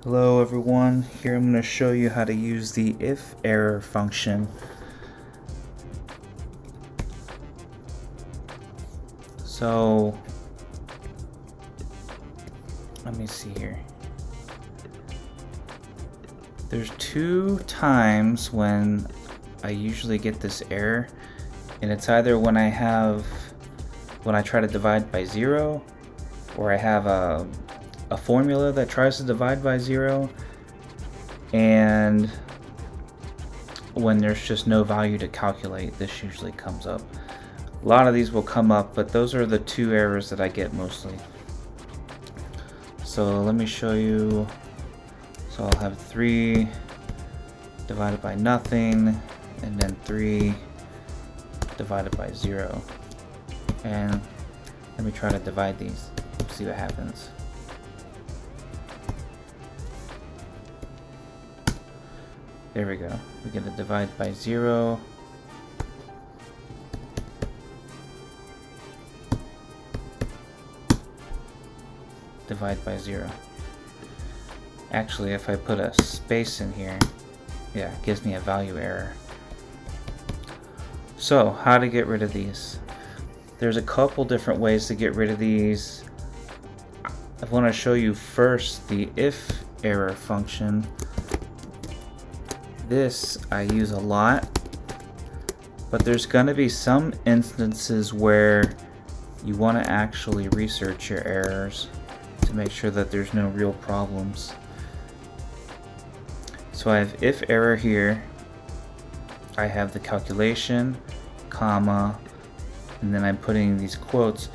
Hello everyone, here I'm going to show you how to use the IFERROR function. So let me see here. There's two times when I usually get this error, and it's either when I try to divide by 0, or I have a formula that tries to divide by 0, and when there's just no value to calculate, this usually comes up. A lot of these will come up, but those are the two errors that I get mostly. So let me show you. So I'll have 3 divided by nothing, and then 3 divided by 0. And let me try to divide these, see what happens. There we go. We're going to divide by 0. Divide by 0. Actually, if I put a space in here, yeah, it gives me a value error. So, how to get rid of these? There's a couple different ways to get rid of these. I want to show you first the IFERROR function. This I use a lot, but there's going to be some instances where you want to actually research your errors to make sure that there's no real problems. So I have IFERROR here, I have the calculation, comma, and then I'm putting these quotes.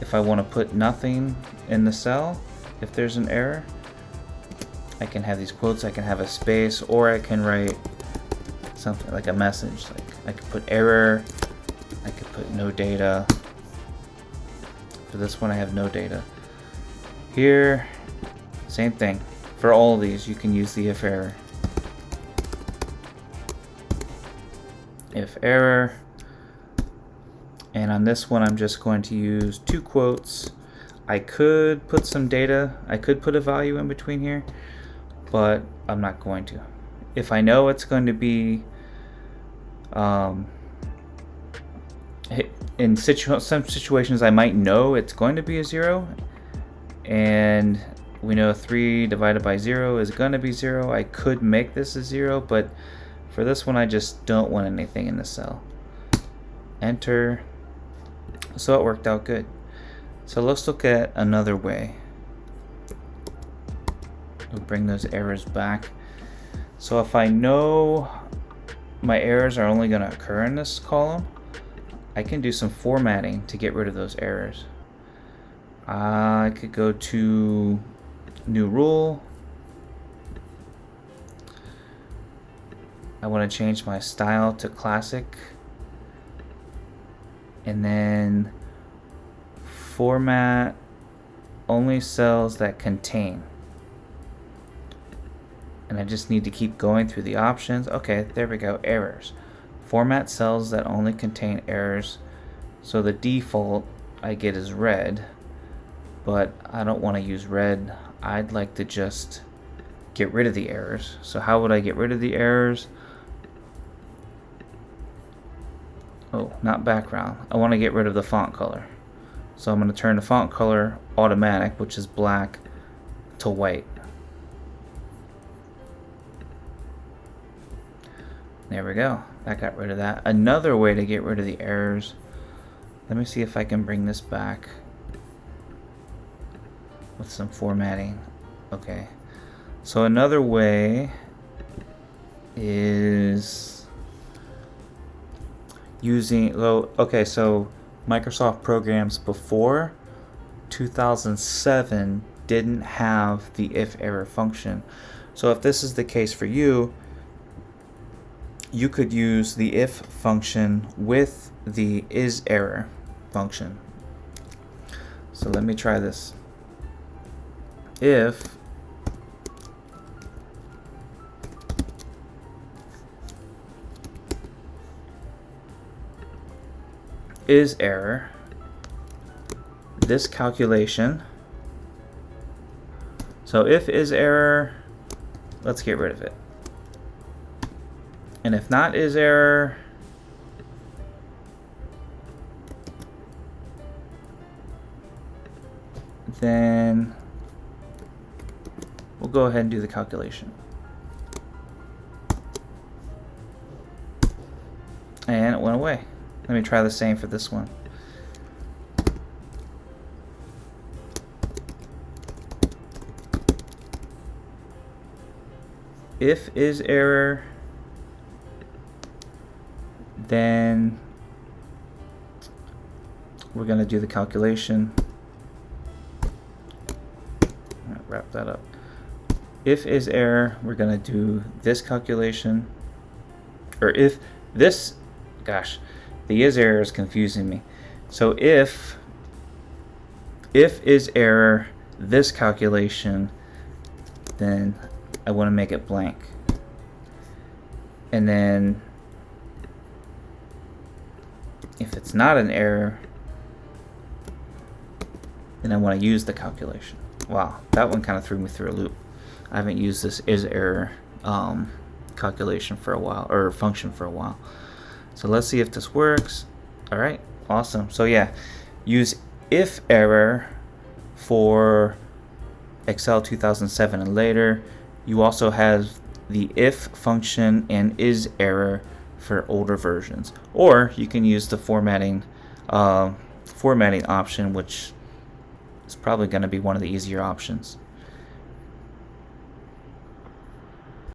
If I want to put nothing in the cell, if there's an error, I can have these quotes, I can have a space, or I can write something like a message. Like I could put error, I could put no data. For this one I have no data. Here, same thing. For all of these, you can use the IFERROR. IFERROR. And on this one, I'm just going to use 2 quotes. I could put some data. I could put a value in between here, but I'm not going to. If I know it's going to be in some situations, I might know it's going to be a 0, and we know 3 divided by 0 is going to be 0. I could make this a 0, but for this one I just don't want anything in the cell. Enter. So it worked out good. So let's look at another way. We'll bring those errors back. So if I know my errors are only going to occur in this column, I can do some formatting to get rid of those errors. I could go to new rule. I want to change my style to classic, and then format only cells that contain. And I just need to keep going through the options. Okay, there we go. Errors. Format cells that only contain errors. So the default I get is red, but I don't want to use red. I'd like to just get rid of the errors. So how would I get rid of the errors? Oh, not background. I want to get rid of the font color. So I'm going to turn the font color automatic, which is black, to white. There we go. That got rid of that. Another way to get rid of the errors. Let me see if I can bring this back with some formatting. Okay. So another way is using, okay, so Microsoft programs before 2007 didn't have the IFERROR function. So if this is the case for you, you could use the if function with the ISERROR function. So let me try this. If ISERROR, this calculation. So if ISERROR let's get rid of it. And if not is error, then we'll go ahead and do the calculation. And it went away. Let me try the same for this one. If is error, then we're going to do the calculation. Wrap that up. If is error, we're going to do this calculation. Or if this, gosh, the is error is confusing me. So if is error, this calculation, then I want to make it blank. And then if it's not an error, then I want to use the calculation. Wow, that one kind of threw me through a loop. I haven't used this is error calculation for a while, or function for a while. So let's see if this works. All right, awesome. So yeah, use if error for Excel 2007 and later. You also have the if function and is error for older versions, or you can use the formatting option, which is probably going to be one of the easier options.